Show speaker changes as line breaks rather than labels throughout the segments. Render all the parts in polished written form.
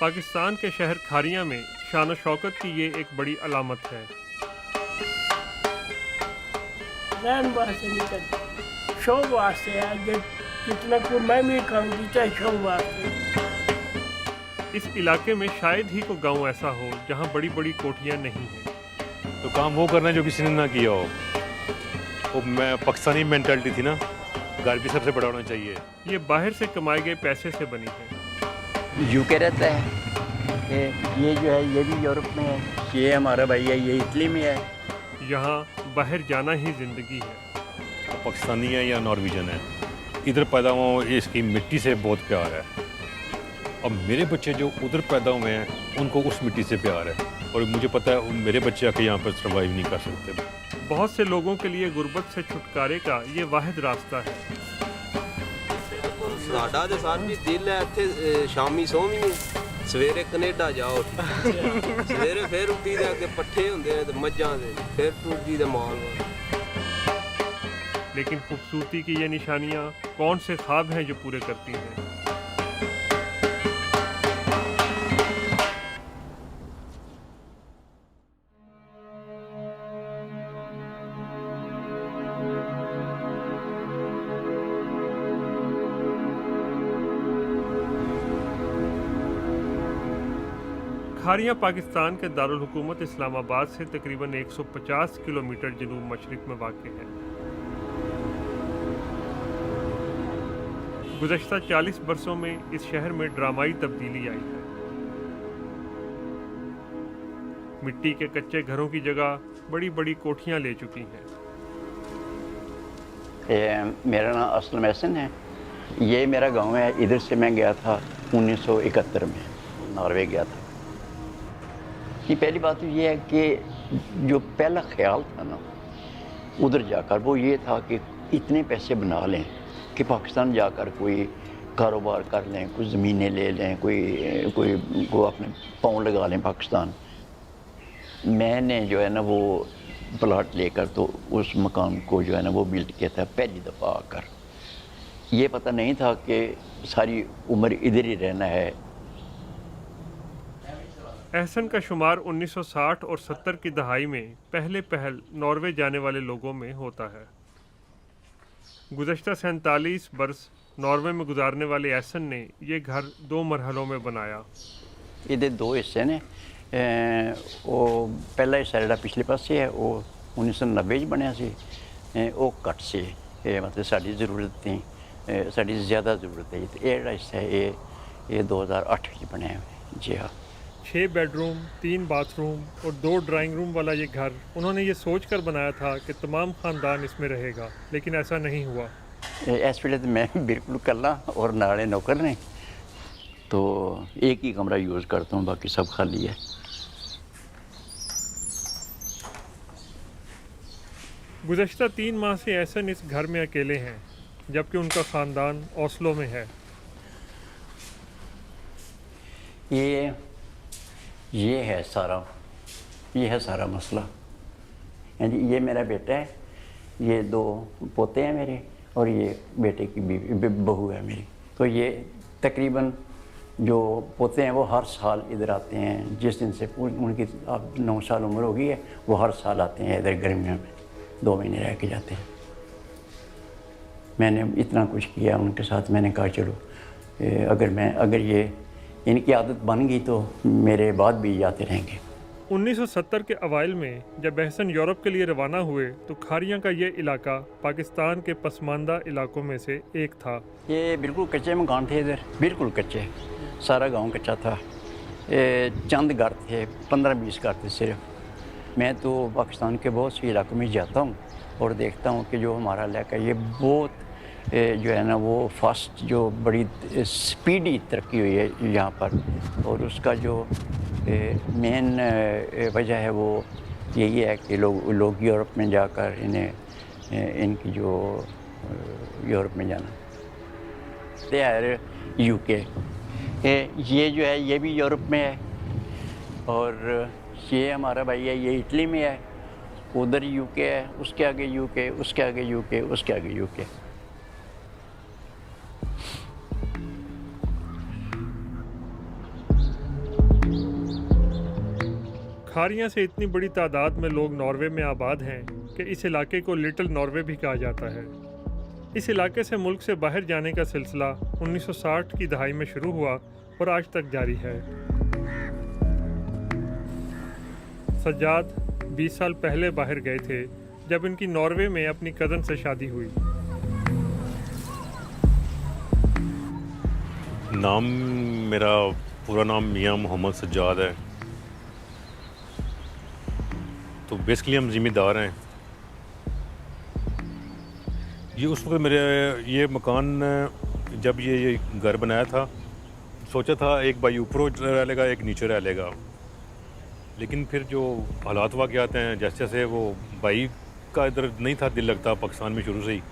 पाकिस्तान के शहर खारियां में शान शौकत की ये एक बड़ी अलामत है।
रहन वास्ते नहीं करती, शो वास्ते आगे कितना कुछ मैं भी खाऊंगी चाहे शो वास्ते।
इस इलाके में शायद ही कोई गांव ऐसा हो जहां बड़ी बड़ी कोठियां नहीं हैं।
तो काम वो करना है जो किसी ने ना किया हो। वो मैं पाकिस्तानी मेंटालिटी थी ना, घर भी सबसे बड़ा होना चाहिए।
ये बाहर से कमाए गए पैसे से बनी है।
यूके रहता है, ये जो है ये भी यूरोप में है, ये हमारा भाई है, ये इटली में है।
यहाँ बाहर जाना ही जिंदगी है।
वो पाकिस्तानी है या नॉर्वेजियन है, इधर पैदा हुआ, इसकी मिट्टी से बहुत प्यार है। अब मेरे बच्चे जो उधर पैदा हुए हैं उनको उस मिट्टी से प्यार है, और मुझे पता है मेरे बच्चे आके यहाँ पर सर्वाइव नहीं कर सकते।
बहुत से लोगों के लिए गुर्बत से छुटकारे का ये वाहिद रास्ता है।
साडा ते सर भी दिल है इत्थे शामी सोवीं सवेरे कनेडा जाओ सवेरे फिर उठी दे अगे पट्ठे हुंदे ने ते मज्जां दे फिर टूटी दे माल।
लेकिन खूबसूरती की ये निशानियाँ कौन से ख्वाब हैं जो पूरे करती हैं। खारियां पाकिस्तान के दारुल हुकूमत इस्लामाबाद से तकरीबन 150 किलोमीटर जनूब मशरिक में वाक़ है। गुज़श्ता 40 बरसों में इस शहर में ड्रामाई तब्दीली आई है। मिट्टी के कच्चे घरों की जगह बड़ी बड़ी कोठियां ले चुकी हैं।
मेरा नाम असलम एहसन है, ये मेरा गांव है। इधर से मैं गया था 1971 में, नॉर्वे गया था। कि पहली बात तो ये है कि जो पहला ख्याल था ना उधर जाकर, वो ये था कि इतने पैसे बना लें कि पाकिस्तान जाकर कोई कारोबार कर लें, कुछ ज़मीनें ले लें, कोई को अपने पाँव लगा लें पाकिस्तान। मैंने जो है ना वो प्लाट लेकर तो उस मकान को जो है ना वो बिल्ड किया था पहली दफ़ा आकर। ये पता नहीं था कि सारी उम्र इधर ही रहना है।
एहसन का शुमार 1960 और 70 की दहाई में पहल नॉर्वे जाने वाले लोगों में होता है। गुज़श्ता 47 बरस नॉर्वे में गुजारने वाले एहसन ने ये घर 2 मरहलों में बनाया।
ये 2 हिस्से ने, वो पहला हिस्सा जो पिछले पासे है वो 1990 बनया सी, वो कट से मतलब साड़ी ज़रूरत थी, साड़ी ज़्यादा ज़रूरत है। तो ये हिस्सा है ये 2008 में बनया है। जी हाँ,
6 बेडरूम, 3 बाथरूम और 2 ड्राइंग रूम वाला ये घर उन्होंने ये सोचकर बनाया था कि तमाम ख़ानदान इसमें रहेगा, लेकिन ऐसा नहीं हुआ।
इस वे तो मैं बिल्कुल कल्ला और नाले नौकर ने, तो एक ही कमरा यूज़ करता हूँ, बाकी सब खाली है।
गुज़श्ता 3 माह से एहसन इस घर में अकेले हैं, जबकि उनका ख़ानदान ओस्लो में है।
ये है सारा मसला। यानी ये मेरा बेटा है, ये 2 पोते हैं मेरे, और ये बेटे की बहू है मेरी। तो ये तकरीबन जो पोते हैं वो हर साल इधर आते हैं। जिस दिन से उनकी अब 9 साल उम्र हो गई है, वो हर साल आते हैं इधर गर्मियों में, 2 महीने रह के जाते हैं। मैंने इतना कुछ किया उनके साथ, मैंने कहा चलो अगर ये इनकी आदत बन गई तो मेरे बाद भी आते रहेंगे।
1970 के अवाइल में जब एहसन यूरोप के लिए रवाना हुए तो खारियां का ये इलाका पाकिस्तान के पसमानदा इलाकों में से एक था।
ये बिल्कुल कच्चे मकान थे इधर, बिल्कुल कच्चे, सारा गांव कच्चा था। चंद घर थे, 15-20 घर थे सिर्फ। मैं तो पाकिस्तान के बहुत से इलाकों में जाता हूँ और देखता हूँ कि जो हमारा इलाका ये बहुत जो है ना वो फास्ट, जो बड़ी स्पीडी तरक्की हुई है यहाँ पर। और उसका जो मेन वजह है वो यही है कि लोग यूरोप में जाकर इनकी जो यूरोप में जाना, दे आर यूके। ये जो है ये भी यूरोप में है, और ये हमारा भाई है, ये इटली में है। उधर यूके है, उसके आगे यूके, उसके आगे यूके, उसके आगे यूके।
खारियां से इतनी बड़ी तादाद में लोग नॉर्वे में आबाद हैं कि इस इलाके को लिटिल नॉर्वे भी कहा जाता है। इस इलाके से मुल्क से बाहर जाने का सिलसिला 1960 की दहाई में शुरू हुआ और आज तक जारी है। सज्जाद 20 साल पहले बाहर गए थे जब इनकी नॉर्वे में अपनी कज़न से शादी हुई।
नाम मेरा पूरा नाम मियां मोहम्मद सज्जाद है। तो बेसिकली हम ज़िम्मेदार हैं। ये उस वक्त मेरे ये मकान जब ये घर बनाया था, सोचा था एक भाई ऊपर रह लेगा, एक नीचे रह लेगा। लेकिन फिर जो हालात वाक़यात हैं, जैसे जैसे वो भाई का इधर नहीं था दिल लगता पाकिस्तान में शुरू से ही,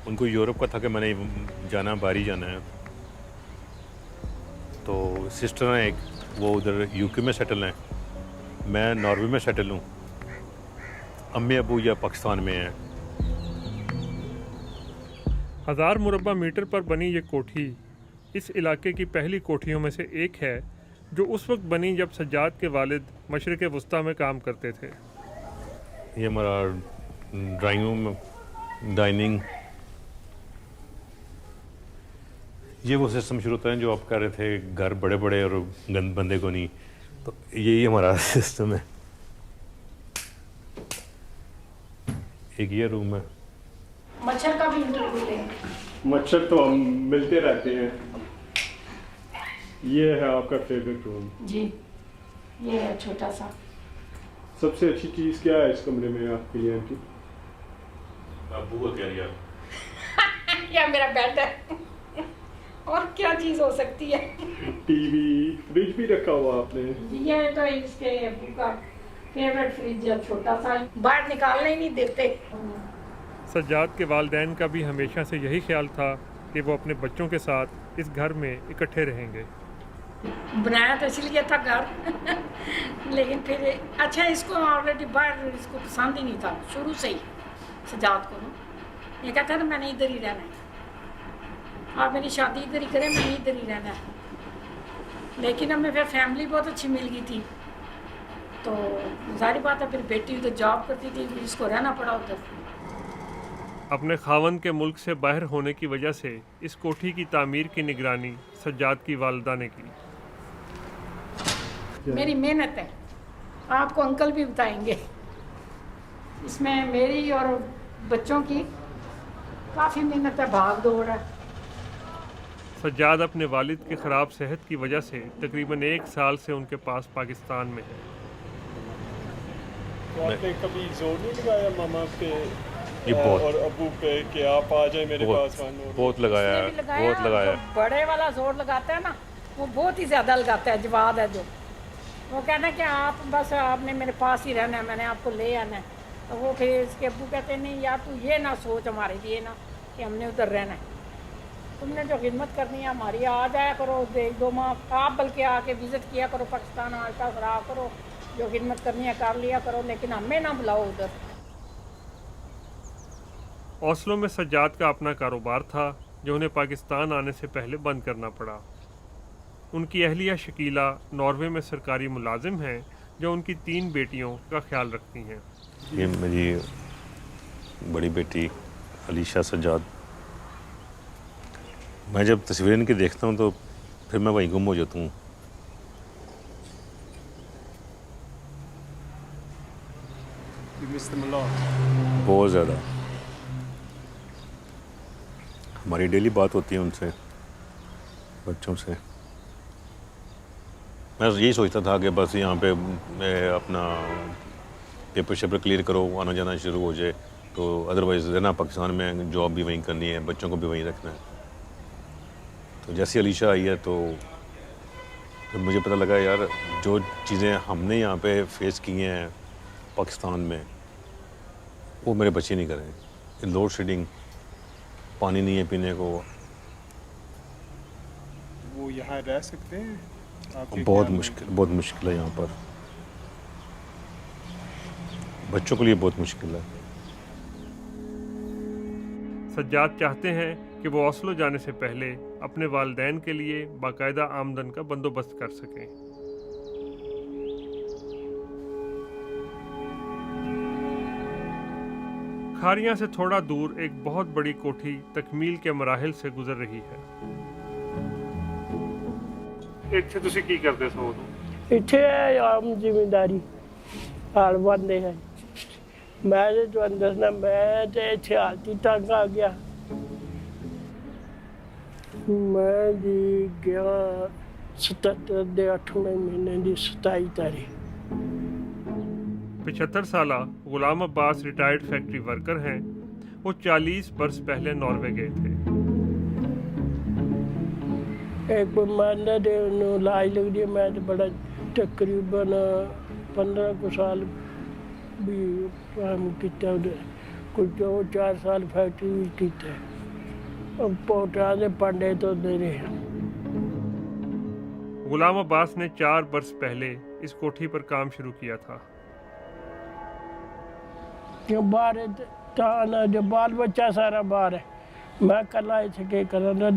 उनको यूरोप का था कि मैंने जाना, बाहर ही जाना है। तो सिस्टर हैं एक, वो उधर यूके में सेटल हैं, मैं नॉर्वे में सेटल हूँ। अम्मी अबू या पाकिस्तान में हैं।
1000 मुरब्बा मीटर पर बनी ये कोठी इस इलाके की पहली कोठियों में से एक है, जो उस वक्त बनी जब सज्जाद के वालिद मशरिक़ वस्ता में काम करते थे।
ये हमारा ड्राइंग रूम, डाइनिंग, ये वो सिस्टम शुरू होता है जो आप कह रहे थे, घर बड़े बड़े और गंद बंदे को नहीं। तो यही हमारा सिस्टम है। एक ये रूम है।
मच्छर का भी इंटरव्यू लें।
मच्छर तो हम मिलते रहते हैं। ये है आपका फेवरेट रूम।
जी, ये है छोटा सा।
सबसे अच्छी चीज़ क्या है इस कमरे में आपके लिए आंटी?
अबू को क्या लिया?
यह मेरा बेड है। और क्या चीज़ हो सकती है?
टीवी, फ्रिज भी रखा हुआ आपने?
ये तो इसके अबू का फेवरेट फ्रिज है, छोटा सा, बाहर निकालने ही नहीं देते।
सज्जाद के वालिदैन का भी हमेशा से यही ख्याल था कि वो अपने बच्चों के साथ इस घर में इकट्ठे रहेंगे।
बनाया तो इसलिए था घर लेकिन फिर अच्छा, इसको ऑलरेडी बाहर इसको पसंद ही नहीं था शुरू से ही। सज्जाद को ना ये कहता था मैंने इधर ही रहना है, आप मेरी शादी इधर ही करें, मैंने इधर ही रहना है। लेकिन हमें फिर फैमिली बहुत अच्छी मिल गई थी, तो जाहिर बात है फिर बेटी उधर जॉब करती थी, इसको रहना पड़ा उधर।
अपने खावन के मुल्क से बाहर होने की वजह से इस कोठी की तामीर की निगरानी सज्जाद की वालिदा ने की।
मेरी मेहनत है, आपको अंकल भी बताएंगे। इसमें मेरी और बच्चों की काफ़ी मेहनत है, भाग दौड़ है।
सज्जाद अपने वालिद की ख़राब सेहत की वजह से तकरीबन 1 साल से उनके पास पाकिस्तान में है।
तो आपने कभी जोर नहीं लगाया मामा पे
ये बहुत
और अबू पे कि आप आ जाए मेरे पास?
बहुत लगाया है,
उसने भी
बहुत लगाया है।
जो बड़े वाला जोर लगाता है ना, वो बहुत ही ज़्यादा लगाता है। जवाद है जो, वो कहना है कि आप बस आपने मेरे पास ही रहना है, मैंने आपको ले आना है। तो वो फिर इसके अब्बू कहते हैं नहीं यार तू ये ना सोच हमारे लिए ना कि हमने उधर रहना है, तुमने जो खिदमत करनी है हमारी, आ जाया करो 1-2 माह, आप बल्कि आके विज़िट किया करो पाकिस्तान, आटा रहा करो, जो खिदमत करनी है कर लिया करो, लेकिन हमें ना बुलाओ उधर।
ओस्लो में सज्जाद का अपना कारोबार था जो उन्हें पाकिस्तान आने से पहले बंद करना पड़ा। उनकी अहलिया शकीला नॉर्वे में सरकारी मुलाजिम हैं जो उनकी 3 बेटियों का ख्याल रखती हैं।
ये मेरी बड़ी बेटी अलीशा सज्जाद। मैं जब तस्वीरें इनकी देखता हूँ तो फिर मैं वहीं गुम हो जाता हूँ। बहुत ज़्यादा। हमारी डेली बात होती है उनसे, बच्चों से। मैं यही सोचता था कि बस यहाँ पे मैं अपना पेपर शेपर क्लियर करो, आना जाना शुरू हो जाए, तो अदरवाइज़ रहना पाकिस्तान में, जॉब भी वहीं करनी है, बच्चों को भी वहीं रखना है। तो जैसे अलीशा आई है तो फिर मुझे पता लगा यार जो चीज़ें हमने यहाँ पे फेस की हैं पाकिस्तान में, वो मेरे बच्चे नहीं करें। लोड शेडिंग, पानी नहीं है पीने को।
वो यहाँ रह सकते हैं? आपके
बहुत
ख्याल में?
मुश्किल, बहुत मुश्किल है यहाँ पर। बच्चों के लिए बहुत मुश्किल है।
सज्जाद चाहते हैं कि वो ओस्लो जाने से पहले अपने वालिदैन के लिए बाकायदा आमदन का बंदोबस्त कर सकें। खारियां से थोड़ा दूर एक बहुत बड़ी कोठी तकमील के मराहिल से गुजर रही है। ਇੱਥੇ ਤੁਸੀਂ ਕੀ ਕਰਦੇ ਸੋ ਉਦੋਂ?
ਇੱਥੇ ਆਮ ਜ਼ਿਮੀਂਦਾਰੀ ਹਾਲ ਬੰਦੇ ਹੈ। ਮੈਂ ਤੇ ਤੁਹਾਨੂੰ ਦੱਸਣਾ, ਮੈਂ ਤੇ ਇੱਥੇ ਹਾਲਤੀ ਤੰਗ ਆ ਗਿਆ। ਮੈਂ ਜੀ ਗਿਆ 77 ਦੇ 8ਵੇਂ ਮਹੀਨੇ ਦੀ 27 ਤਾਰੀਖ।
75 साला गुलाम अब्बास रिटायर्ड फैक्ट्री वर्कर हैं। वो 40 बरस पहले नॉर्वे गए थे।
एक बीमारी दे इलाज लगदी है। मैं तो बड़ा तकरीबन 15 को साल भी काम किया, कुछ 2-4 साल फैक्ट्री भी किया। अब पोटा दे पांडे तो दे रहे।
गुलाम अब्बास ने 4 बरस पहले इस कोठी पर काम शुरू किया था।
बाहर ताना जो बाल बच्चा सारा बाहर है, मैं कला इसे के करना।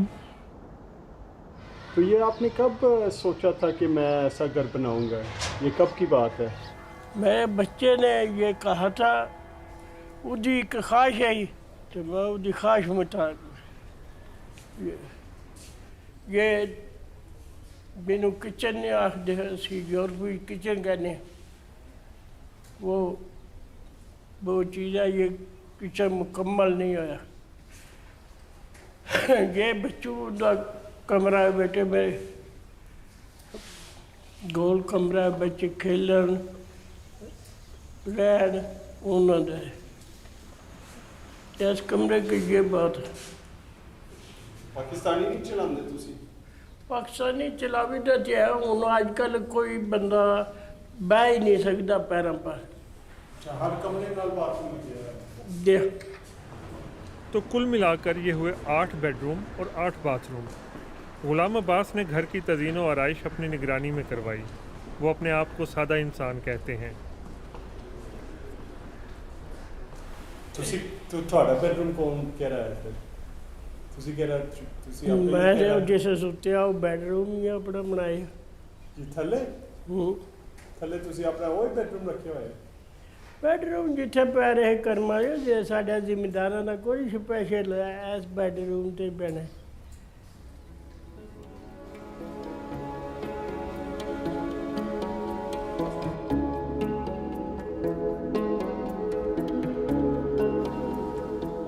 तो ये आपने कब सोचा था कि मैं ऐसा घर बनाऊंगा? ये कब की बात है?
मेरे बच्चे ने ये कहा था, उसकी एक ख्वाहिश है, तो मैं उसकी ख्वाहिश मुता ये मैनू किचन ने आखते सी यूरोपी किचन कहने, वो चीज़ है। ये किचन मुकम्मल नहीं होया। ये बच्चों का कमरा है बेटे मेरे, गोल कमरा है, बच्चे खेलन रहन उन्होंने। इस कमरे की ये बात है।
पाकिस्तानी नहीं चलाते तुसी?
पाकिस्तानी चलावी तो है हूँ। अजकल कोई बंदा बह ही नहीं सकता पैरों पर।
हर कमरे नाल बाथरूम है।
देख
तो कुल मिलाकर ये हुए 8 बेडरूम और 8 बाथरूम। गुलाम अब्बास ने घर की तज़ीन व आराइश अपनी निगरानी में करवाई। वो अपने आप को सादा इंसान कहते हैं।
ਤੁਹਾਡਾ ਬੈਡਰੂਮ ਕੌਣ ਕਹਿ ਰਿਹਾ ਹੈ? ਫਿਰ ਤੁਸੀਂ ਕਹਿ ਰਹੇ ਤੁਸੀਂ ਆਪਣੇ
मैं जो जिसे सुत्या वो बेडरूम ही अपना बनाया।
ਜੀ ਥੱਲੇ ਤੁਸੀਂ ਆਪਣਾ ਉਹ ਬੈਡਰੂਮ ਰੱਖਿਆ ਹੋਇਆ ਹੈ?
बेडरूम जिथे पै रहे कर्मा जे साढ़ा जिमीदारा का कोई स्पैशल इस बेडरूम से पैना।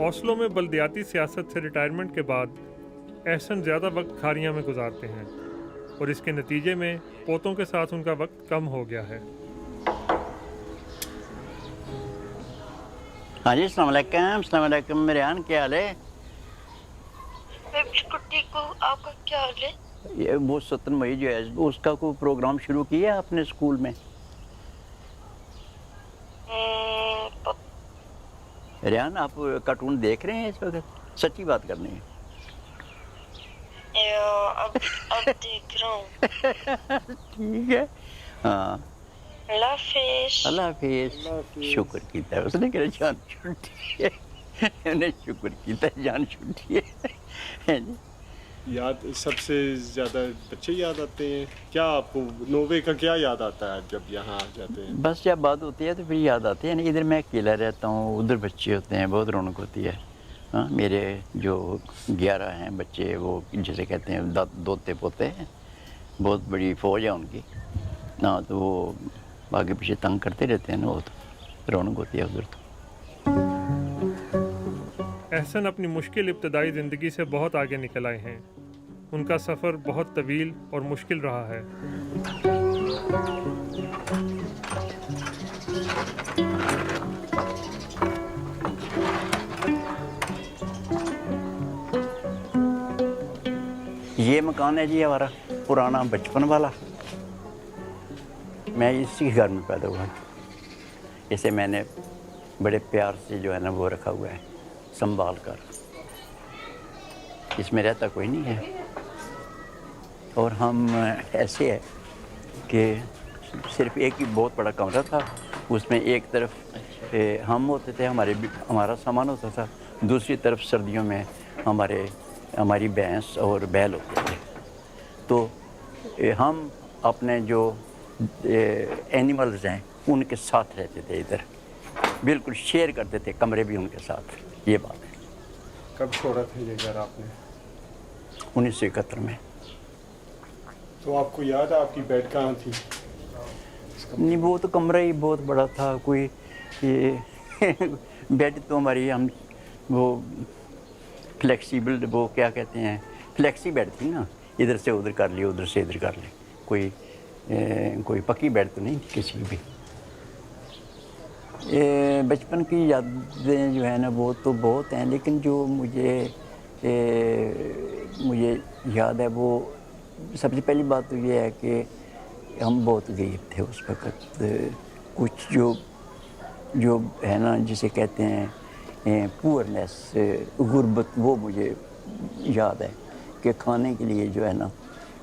ओस्लो में बल्दियाती सियासत से रिटायरमेंट के बाद एहसन ज़्यादा वक्त खारियां में गुजारते हैं और इसके नतीजे में पोतों के साथ उनका वक्त कम हो गया है।
हाँ जी, अस्सलाम वालेकुम। मेरे आन क्या हाल है?
कुट्टी को आपका क्या हाल है?
ये वो 17 मई जो है उसका कोई प्रोग्राम शुरू किया है अपने स्कूल में? रियान, आप कार्टून देख रहे हैं इस वक्त? सच्ची बात करनी है।
अब देख रहा हूँ।
ठीक है। हाँ,
अल्लाह हाफिज़।
अल्लाह हाफिज़। शुक्र कीता उसने कि जान छुट्टी है। उन्हें शुक्र कीता जान छुट्टी है।
याद सबसे ज़्यादा बच्चे याद आते हैं क्या आपको? नोवे का क्या याद आता है जब यहाँ आ जाते हैं?
बस जब बात होती है तो फिर याद आती है ना। इधर मैं अकेला रहता हूँ, उधर बच्चे होते हैं, बहुत रौनक होती है। हाँ, मेरे जो 11 हैं बच्चे, वो जिसे कहते हैं दोते पोते हैं, बहुत बड़ी फौज है उनकी। हाँ, तो वो आगे पीछे तंग करते रहते हैं ना, वो तो रौनक होती है उधर। तो
एहसन अपनी मुश्किल इब्तदाई ज़िंदगी से बहुत आगे निकल आए हैं। उनका सफ़र बहुत तवील और मुश्किल रहा है।
ये मकान है जी हमारा पुराना बचपन वाला। मैं इसी घर में पैदा हुआ। इसे मैंने बड़े प्यार से जो है ना वो रखा हुआ है संभाल कर। इसमें रहता कोई नहीं है। और हम ऐसे है कि सिर्फ एक ही बहुत बड़ा कमरा था, उसमें एक तरफ हम होते थे, हमारा सामान होता था, दूसरी तरफ सर्दियों में हमारी भैंस और बैल होते थे। तो हम अपने जो एनिमल्स हैं उनके साथ रहते थे इधर। बिल्कुल शेयर करते थे कमरे भी उनके साथ, ये बात है।
कब छोड़ा था ये घर आपने?
1971 में।
तो आपको याद है आपकी बेड कहाँ थी?
नहीं, वो तो कमरा ही बहुत बड़ा था, कोई ये बेड तो हमारी हम वो फ्लेक्सिबल, वो क्या कहते हैं, फ्लेक्सी बेड थी ना, इधर से उधर कर लिया, उधर से इधर कर ले, कोई पक्की बेड तो नहीं किसी भी। बचपन की यादें जो है ना वो तो बहुत हैं, लेकिन जो मुझे याद है वो सबसे पहली बात तो ये है कि हम बहुत गरीब थे उस वक़्त। कुछ जो है ना जिसे कहते हैं पुअरनेस, गुर्बत, वो मुझे याद है कि खाने के लिए जो है ना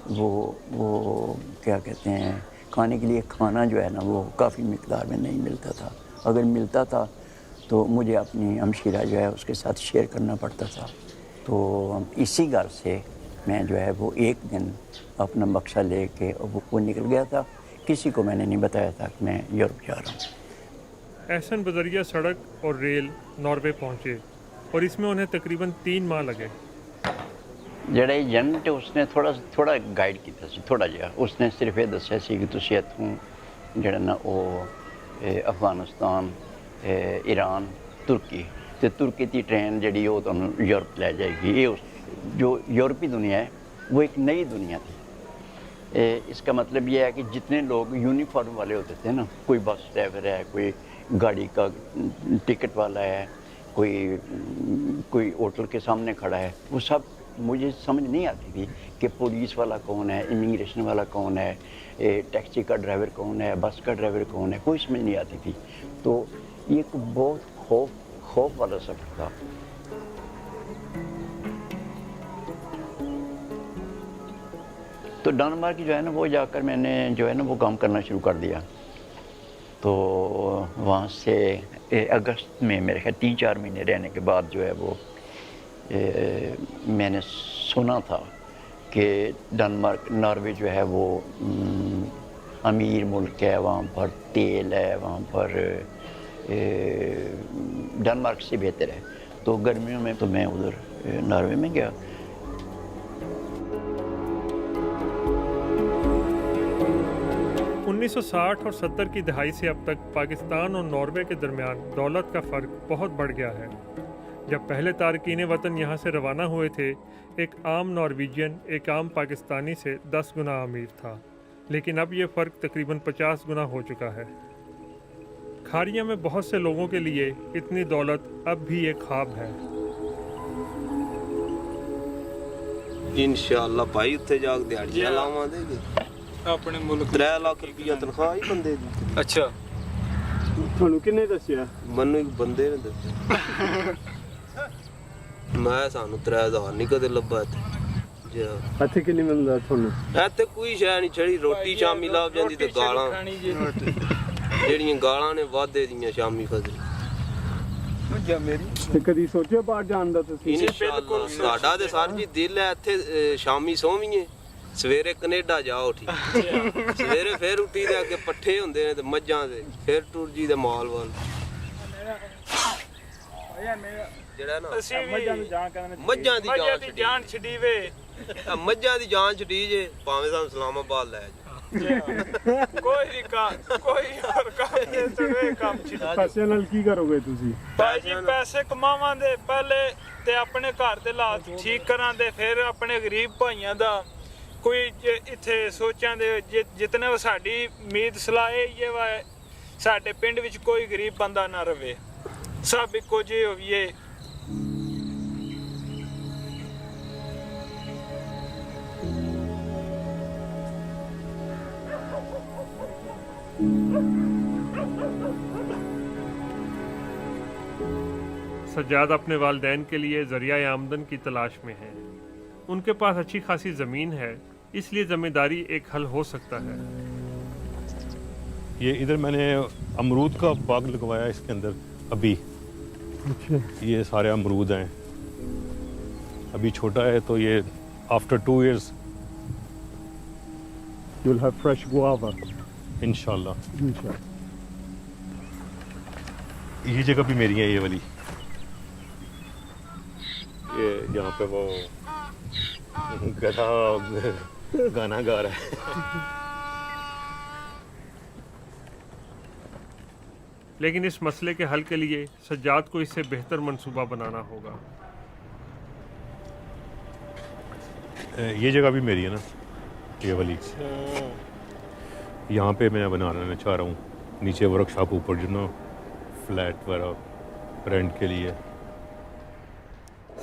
वो क्या कहते हैं, खाने के लिए खाना जो है ना वो काफ़ी मिकदार में नहीं मिलता था। अगर मिलता था तो मुझे अपनी हमशीरा जो है उसके साथ शेयर करना पड़ता था। तो इसी घर से मैं जो है वो एक दिन अपना बक्सा लेके वो निकल गया था। किसी को मैंने नहीं बताया था कि मैं यूरोप जा रहा हूँ।
एहसन बजरिया सड़क और रेल नॉर्वे पहुँचे और इसमें उन्हें तकरीबन 3 माह लगे।
ਜਿਹੜਾ ਏਜੰਟ ਉਸਨੇ ਥੋੜਾ ਗਾਈਡ ਕੀਤਾ ਸੀ, ਥੋੜਾ ਜਿਹਾ ਉਸਨੇ ਸਿਰਫ ਇਹ ਦੱਸਿਆ ਸੀ ਕਿ ਤੁਸੀਂ ਇੱਥੋਂ ਜਿਹੜਾ ਨਾ ਉਹ ਅਫਗਾਨਿਸਤਾਨ, ईरान, तुर्की की ट्रेन जी वो तुहानू यूरोप लै जाएगी। ये जो यूरोपी दुनिया है वो एक नई दुनिया थी। इसका मतलब ये है कि जितने लोग यूनिफॉर्म वाले होते थे ना, कोई बस ड्राइवर है, कोई गाड़ी का टिकट वाला है, कोई होटल के सामने खड़ा है, वो सब मुझे समझ नहीं आती थी कि पुलिस वाला कौन है, इमिग्रेशन वाला कौन है, टैक्सी का ड्राइवर कौन है, बस का ड्राइवर कौन है, कोई समझ नहीं आती थी। तो ये एक बहुत खौफ वाला सफ़र था। तो डेनमार्क जो है ना वो जाकर मैंने जो है ना वो काम करना शुरू कर दिया। तो वहाँ से अगस्त में मेरे ख्याल 3-4 महीने रहने के बाद जो है वो मैंने सुना था कि डेनमार्क, नॉर्वे जो है वो अमीर मुल्क है, वहाँ पर तेल है, वहाँ पर डेनमार्क से बेहतर है। तो गर्मियों में तो मैं उधर नॉर्वे में गया।
उन्नीस 1960 और 70 की दहाई से अब तक पाकिस्तान और नॉर्वे के दरमियान दौलत का फ़र्क बहुत बढ़ गया है। जब पहले तारकीन वतन यहाँ से रवाना हुए थे, एक आम नॉर्वेजियन एक आम पाकिस्तानी से 10 गुना अमीर था, लेकिन अब ये फ़र्क तकरीबन 50 गुना हो चुका है। खारिया में बहुत से लोगों के लिए इतनी दौलत अब भी एक ख्वाब है।
इंशाअल्लाह भाई उत्थे जाके दिहाड़ियां लावांगे
अपने मुल्क
3 लाख रुपया तनख्वाह ही बंदे दी।
अच्छा
ਤੁਹਾਨੂੰ ਕਿੰਨੇ ਦੱਸਿਆ?
ਮੈਨੂੰ ਇੱਕ ਬੰਦੇ ਨੇ ਦੱਸਿਆ। ਮੈਂ ਸਾਨੂੰ 3000 ਨਹੀਂ ਕਦੇ ਲੱਭਾ ਇੱਥੇ।
ਇੱਥੇ ਕਿੰਨੀ ਮਿਲਦਾ ਤੁਹਾਨੂੰ?
ਇੱਥੇ ਕੋਈ ਸ਼ੈ ਨਹੀਂ ਛੜੀ, ਰੋਟੀ ਸ਼ਾਮੀ ਲੱਭ ਜਾਂਦੀ ਤੇ ਗਾਲਾਂ ਜਿਹੜੀਆਂ ਗਾਲਾਂ ਨੇ ਵਾਧੇ ਦੀਆਂ ਸ਼ਾਮੀ ਫਜ਼ਲ।
ਤੇ ਕਦੀ ਸੋਚਿਆ ਬਾਹਰ ਜਾਣ ਦਾ ਤੁਸੀਂ?
ਇਨਸ਼ਾਅੱਲਾ ਸਾਡਾ ਤੇ ਸਰ ਜੀ ਦਿਲ ਹੈ ਇੱਥੇ ਸ਼ਾਮੀ ਸੋਵੀਏ, ਸਵੇਰੇ ਕੈਨੇਡਾ ਜਾਓ ਠੀਕ। ਸਵੇਰੇ ਫਿਰ ਉੱਠੀ ਦੇ ਅੱਗੇ ਪੱਠੇ ਹੁੰਦੇ ਨੇ ਤੇ ਮੱਝਾਂ ਦੇ, ਫਿਰ ਟੁਰ ਜੀ ਦੇ ਮਾਲ ਵਾਲ ਜਿਹੜਾ ਨਾ ਮੱਝਾਂ ਦੀ ਜਾਨ ਛੱਡੀ ਵੇ, ਮੱਝਾਂ ਦੀ ਜਾਨ ਛੱਡੀ ਜੇ ਭਾਵੇਂ ਸਾਨੂੰ ਇਸਲਾਮਾਬਾਦ ਲੈ ਜਾ।
ਕੋਈ ਹੋਰ ਕੰਮ ਨਹੀਂ ਸਵੇ ਕੰਮ ਛੱਡ।
ਪੈਸੇ ਨਾਲ ਕੀ ਕਰੋਗੇ ਤੁਸੀਂ?
ਭਾਈ ਜੀ ਪੈਸੇ ਕਮਾਵਾਂਗੇ ਪਹਿਲੇ ਤੇ ਆਪਣੇ ਘਰ ਦੇ ਹਾਲਾਤ ਠੀਕ ਕਰਾਂਗੇ, ਫਿਰ ਆਪਣੇ ਗਰੀਬ ਭਾਈਆਂ ਦਾ ਕੋਈ ਇੱਥੇ ਸੋਚਾਂ ਦੇ ਜਿਤਨੇ ਸਾਡੀ ਉਮੀਦ ਸਲਾਹ ਇਹ ਵਾ ਸਾਡੇ ਪਿੰਡ ਵਿੱਚ ਕੋਈ ਗਰੀਬ ਬੰਦਾ ਨਾ ਰਵੇ, ਸਭ ਇੱਕੋ ਜਿਹੇ ਹੋਈਏ।
सज्जाद अपने वालिदैन के लिए ज़रिया आमदन की तलाश में हैं। उनके पास अच्छी खासी ज़मीन है, इसलिए ज़मींदारी एक हल हो सकता है।
ये इधर मैंने अमरूद का बाग लगवाया इसके अंदर अभी।
अच्छा,
ये सारे अमरूद हैं, अभी छोटा है तो ये after 2 years
you'll have fresh guava
इंशाल्लाह। ये जगह भी मेरी है, ये वाली। ये यहाँ पे वो गधा गाना गा रहा है।
लेकिन इस मसले के हल के लिए सज्जाद को इससे बेहतर मंसूबा बनाना होगा।
ये जगह भी मेरी है ना, ये वाली। यहाँ पे मैं बनाना चाह रहा हूँ, नीचे वर्कशॉप, ऊपर जो ना फ्लैट वगैरह रेंट के लिए।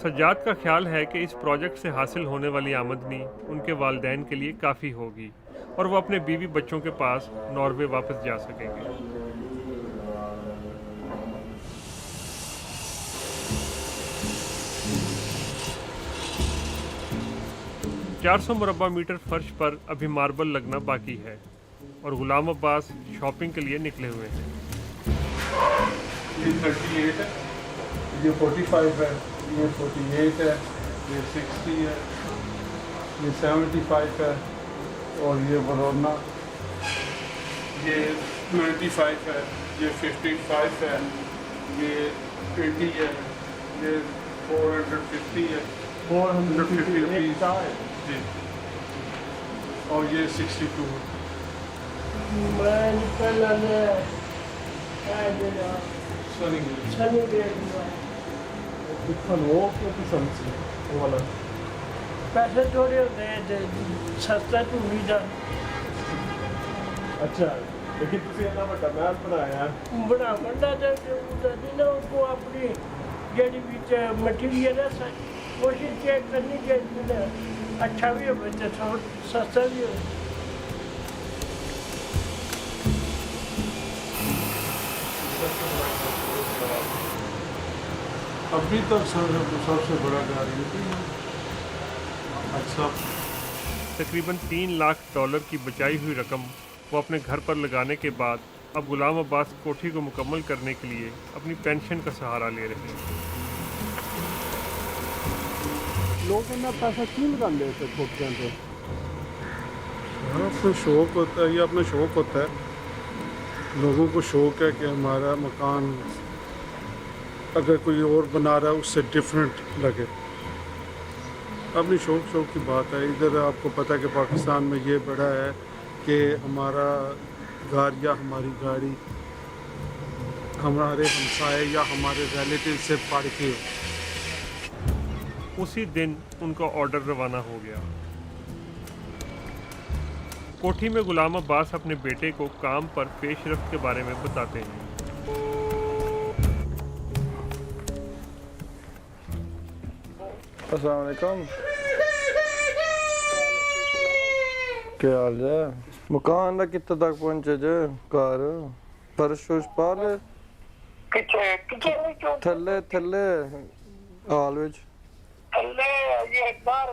सज्जाद का ख्याल है कि इस प्रोजेक्ट से हासिल होने वाली आमदनी उनके वालिदैन के लिए काफ़ी होगी और वो अपने बीवी बच्चों के पास नॉर्वे वापस जा सकेंगे। 400 मुरब्बा मीटर फर्श पर अभी मार्बल लगना बाकी है और गुलाम अब्बास शॉपिंग के लिए निकले हुए हैं।
ये 38 है, ये 45 है, ये 48 है, ये 60 है, ये 75 है और ये वरोना, ये 95 है, ये 55 है, ये 80 है, ये 450 है, 450 रुपीज़ जी, और ये 62 है।
पैसे थोड़े होते हैं, सस्ता तो नहीं जा।
अच्छा, लेकिन तुसी इतना बड़ा महल बनाया है।
बड़ा बड़ा तो को अपनी जेडी विच मटीरियल है, कोशिश चेक करनी चाहिए, अच्छा भी हो, सस्ता भी हो।
अभी तक सबसे बड़ा गाड़ी है। अच्छा,
तकरीबन $3 लाख की बचाई हुई रकम वो अपने घर पर लगाने के बाद अब गुलाम अब्बास कोठी को मुकम्मल करने के लिए अपनी पेंशन का सहारा ले रहे हैं।
लोग इतना पैसा क्यों लगा लेते कोठियाँ पे? अपना शौक होता है, ये अपना शौक होता है। लोगों को शौक है कि हमारा मकान अगर कोई और बना रहा है उससे डिफरेंट लगे। अपनी शौक की बात है। इधर आपको पता है कि पाकिस्तान में ये बड़ा है कि हमारा घर या हमारी गाड़ी हमारे हमसाए या हमारे रिलेटिव से पढ़ के।
उसी दिन उनका ऑर्डर रवाना हो गया। कोठी में गुलाम अब्बास अपने बेटे को काम पर पेशरफ्त के बारे में बताते हैं।
अस्सलाम वालेकुम, क्या हाल है? मकान का कितने तक पहुंचे जे? घर फर्श पा ले थले थले हाल विच
थल्ले ये बार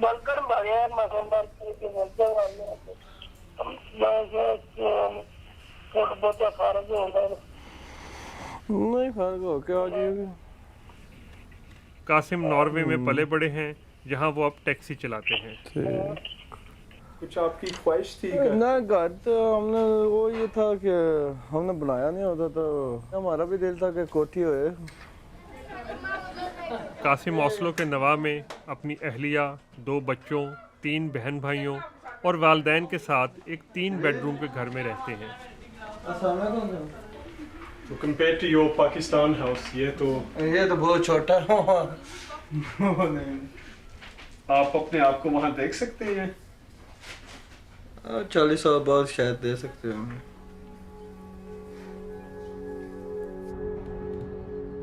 बलकर मारे मकानदार के नजर वाले बस बहुत फर्क होता है।
नहीं फर्क हो क्या जी?
कासिम नॉर्वे में पले बड़े हैं जहां वो अब टैक्सी चलाते हैं।
कुछ आपकी ख्वाहिश थी?
ना घर तो हमने वो ये था कि हमने बनाया नहीं होता तो हमारा भी दिल था कि कोठी होए।
कासिम ओस्लो के नवा में अपनी अहलिया, 2 बच्चों, 3 बहन भाइयों और वालदैन के साथ एक 3 बेडरूम के घर में रहते हैं।
तो compare to your Pakistan house ये तो
बहुत छोटा है।
आप अपने आप को वहाँ देख सकते हैं?
40 साल बाद शायद दे सकते हैं।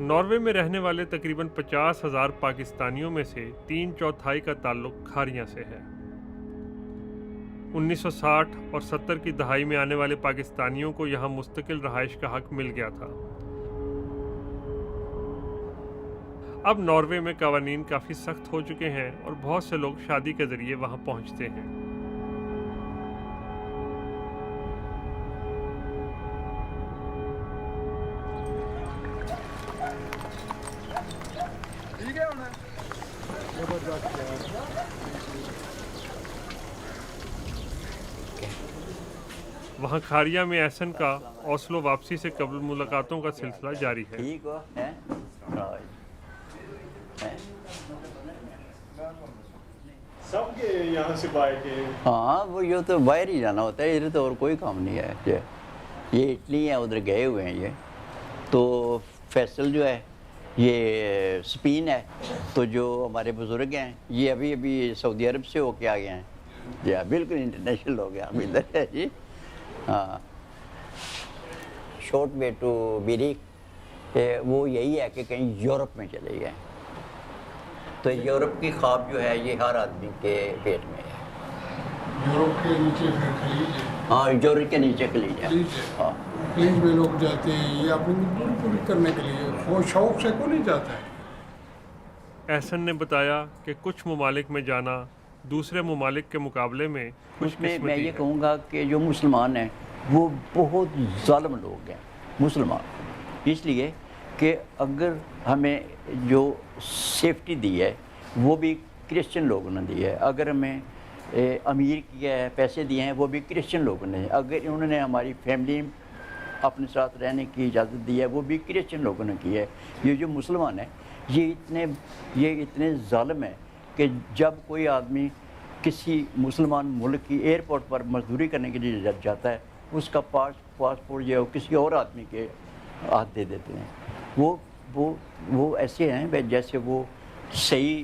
नॉर्वे में रहने वाले तकरीबन 50,000 पाकिस्तानियों में से 3/4 का ताल्लुक खारियां से है। 1960 और 70 की दहाई में आने वाले पाकिस्तानियों को यहाँ मुस्तकिल रहाइश का हक मिल गया था। अब नॉर्वे में कवानीन काफ़ी सख्त हो चुके हैं और बहुत से लोग शादी के ज़रिए वहाँ पहुँचते हैं। वहाँ खारिया में एहसन का ओस्लो वापसी से कबल मुलाकातों का सिलसिला जारी है।
ठीक हो हैं? हैं?
सबके यहाँ से बाय के
हाँ, वो ये तो बाहर ही जाना होता है, इधर तो और कोई काम नहीं है। ये इटली है, उधर गए हुए हैं ये। तो फैसल जो है ये स्पेन है। तो जो हमारे बुज़ुर्ग हैं ये अभी अभी सऊदी अरब से होके आ गए हैं जी। हाँ, बिल्कुल इंटरनेशनल हो गया अभी इधर है जी। हाँ, शॉर्ट वे टू बिरी वो यही है कि कहीं यूरोप में चले गए। तो यूरोप की ख्वाब जो है ये हर आदमी के पेट में है।
यूरोप के नीचे फिर खलीज है।
हाँ, यूरोप के नीचे खलीज है।
खलीज है।
हाँ,
खलीज में लोग जाते हैं ये अपनी मजबूरी पूरी करने के लिए, वो शौक से को नहीं जाता है।
एहसन ने बताया कि कुछ ममालिक में जाना दूसरे ममालिक के मुकाबले में
उसमें मैं
खुशकिस्मती
ये
है।
कहूँगा कि जो मुसलमान हैं वो बहुत ज़ालिम लोग हैं मुसलमान, इसलिए कि अगर हमें जो सेफ्टी दी है वो भी क्रिश्चियन लोगों ने दी है। अगर हमें अमीर किया है, पैसे दिए हैं, वो भी क्रिश्चियन लोगों ने। अगर उन्होंने हमारी फैमिली अपने साथ रहने की इजाज़त दी है वो भी क्रिश्चियन लोगों ने की है। ये जो मुसलमान है ये इतने ज़ालिम है कि जब कोई आदमी किसी मुसलमान मुल्क की एयरपोर्ट पर मजदूरी करने के लिए जाता है उसका पासपोर्ट जो है किसी और आदमी के हाथ दे देते हैं। वो ऐसे हैं जैसे वो सही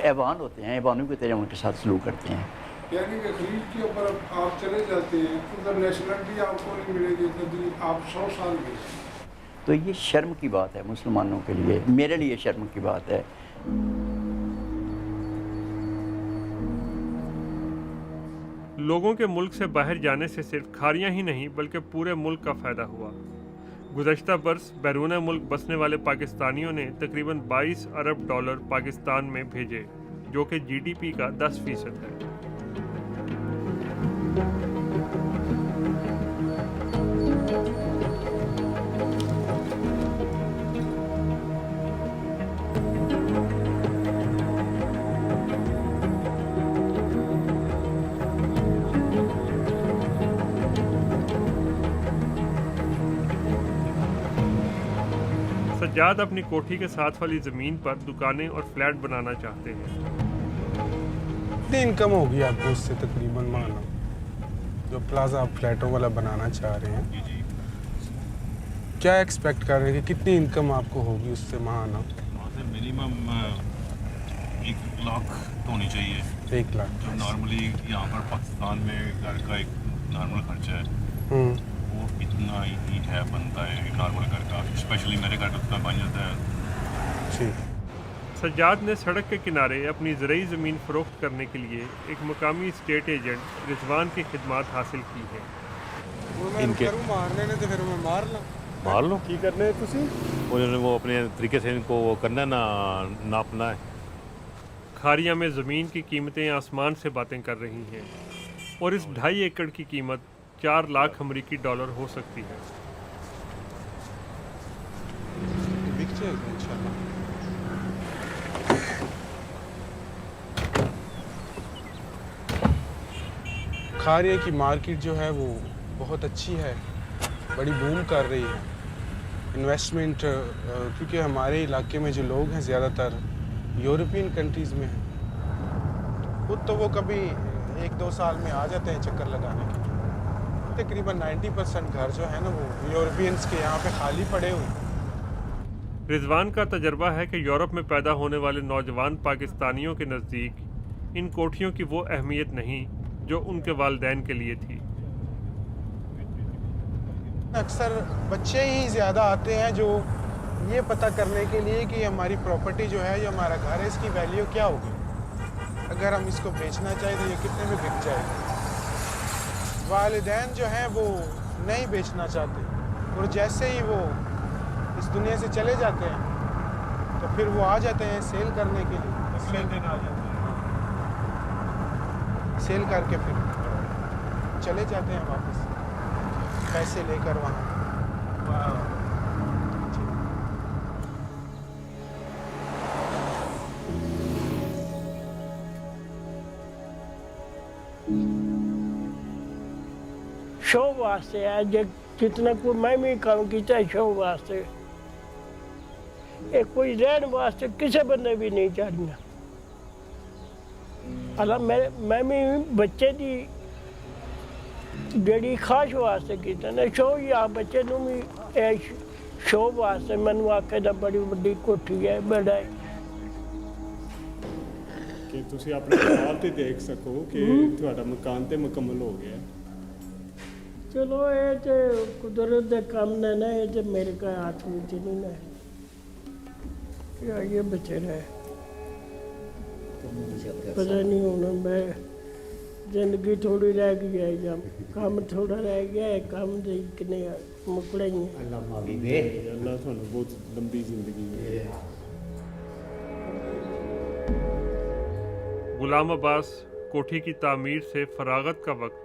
ऐवान होते हैं, ऐवानों की तरह उनके साथ सलूक करते हैं।
यानी कि खलीज के ऊपर आप चले जाते हैं उधर नेशनलिटी आपको नहीं मिलेगी, यदि आप 100 साल में।
तो ये शर्म की बात है मुसलमानों के लिए, मेरे लिए शर्म की बात है।
लोगों के मुल्क से बाहर जाने से सिर्फ खारियां ही नहीं बल्कि पूरे मुल्क का फ़ायदा हुआ। गुज़श्ता बरस बैरून मुल्क बसने वाले पाकिस्तानियों ने तकरीबन 22 अरब डॉलर पाकिस्तान में भेजे, जो कि जीडीपी का 10% है। सज्जाद अपनी कोठी के साथ वाली ज़मीन पर दुकानें और फ्लैट बनाना चाहते हैं।
कितनी इनकम होगी आपको उससे तकरीबन मानो, जो प्लाजा आप फ्लैटों वाला बनाना चाह रहे हैं? क्या एक्सपेक्ट कर रहे हैं कि कितनी इनकम आपको होगी उससे मानो?
मिनिमम 1 लाख तो होनी चाहिए।
1 लाख
जो नॉर्मली यहाँ पर पाकिस्तान में घर का एक नॉर्मल खर्चा है वो इतना ही है, बनता है नॉर्मल घर का। स्पेशली मेरे घर उतना बन जाता है।
ठीक।
सज्जाद ने सड़क के किनारे अपनी ज़रई ज़मीन फ़रोख्त करने के लिए एक मकामी स्टेट एजेंट रिजवान की खिदमात हासिल की है।
इनके मारने ने तो फिर मैं
मार लो
की करने तुसी
उन्होंने वो अपने तरीके से इनको वो करना ना, नापना है।
खारिया में ज़मीन की कीमतें आसमान से बातें कर रही हैं और इस 2.5 एकड़ की कीमत 4 लाख अमरीकी डॉलर हो सकती है।
बिक जाएगा इंशाल्लाह। खारिया की मार्केट जो है वो बहुत अच्छी है, बड़ी बूम कर रही है। इन्वेस्टमेंट क्योंकि हमारे इलाके में जो लोग हैं ज़्यादातर यूरोपियन कंट्रीज़ में हैं, खुद तो वो कभी 1-2 साल में आ जाते हैं चक्कर लगाने के लिए। तकरीबन 90% घर जो है ना वो यूरोपियंस के यहाँ पे खाली पड़े हुए हैं।
रिजवान का तजर्बा है कि यूरोप में पैदा होने वाले नौजवान पाकिस्तानियों के नज़दीक इन कोठियों की वो अहमियत नहीं जो उनके वालिदैन के लिए थी।
अक्सर बच्चे ही ज़्यादा आते हैं जो ये पता करने के लिए कि हमारी प्रॉपर्टी जो है, जो हमारा घर है, इसकी वैल्यू क्या होगी, अगर हम इसको बेचना चाहें तो ये कितने में बिक जाएगा। वालिदैन जो हैं वो नहीं बेचना चाहते और जैसे ही वो इस दुनिया से चले जाते हैं तो फिर वो आ जाते हैं सेल करने के लिए। सेल करके फिर चले जाते हैं वापस पैसे लेकर वहाँ।
शो वास्ते है जे जितना कोई मैं भी काम किया शो वास्ते ये कोई रहने वास्ते किसी बंदे भी नहीं चाहिए अला मैं भी बच्चे की ਜਿਹੜੀ ਖਾਸ਼ ਵਾਸਤੇ ਕੀਤਾ ਨਾ ਸ਼ੋ ਜਾਂ ਬੱਚੇ ਨੂੰ ਵੀ ਇਹ ਸ਼ੋ ਵਾਸਤੇ ਮੈਨੂੰ ਆਖੇ ਦਾ ਬੜੀ ਵੱਡੀ ਕੋਠੀ ਹੈ ਬੜਾ
ਕਿ ਤੁਸੀਂ ਆਪਣੇ ਖਿਆਲ ਤੇ ਦੇਖ ਸਕੋ ਕਿ ਤੁਹਾਡਾ ਮਕਾਨ ਤੇ ਮੁਕੰਮਲ ਹੋ ਗਿਆ
ਚਲੋ ਇਹ ਤੇ ਕੁਦਰਤ ਦੇ ਕੰਮ ਨੇ ਨਾ ਇਹ ਤੇ ਮੇਰੇ ਕਾ ਹੱਥ ਵਿੱਚ ਨਹੀਂ ਨਾ ਇਹ ਬੱਚੇ ਨੇ ਪਤਾ ਨਹੀਂ ਹੁਣ ਮੈਂ ਜ਼ਿੰਦਗੀ ਥੋੜੀ ਰਹਿ ਗਈ ਹੈ ਜਾਂ ਕੰਮ ਥੋੜਾ ਰਹਿ ਗਿਆ ਹੈ ਕੰਮ ਦੇ ਕਿੰਨੇ ਮੁਕੜੇ ਹੀ
ਅੱਲਾਹ ਮਾਫੀ ਦੇ ਅੱਲਾਹ ਤੁਹਾਨੂੰ ਬਹੁਤ ਲੰਬੀ ਜ਼ਿੰਦਗੀ ਦੇ
गुलाम अब्बास कोठी की तामीर से फरागत का वक्त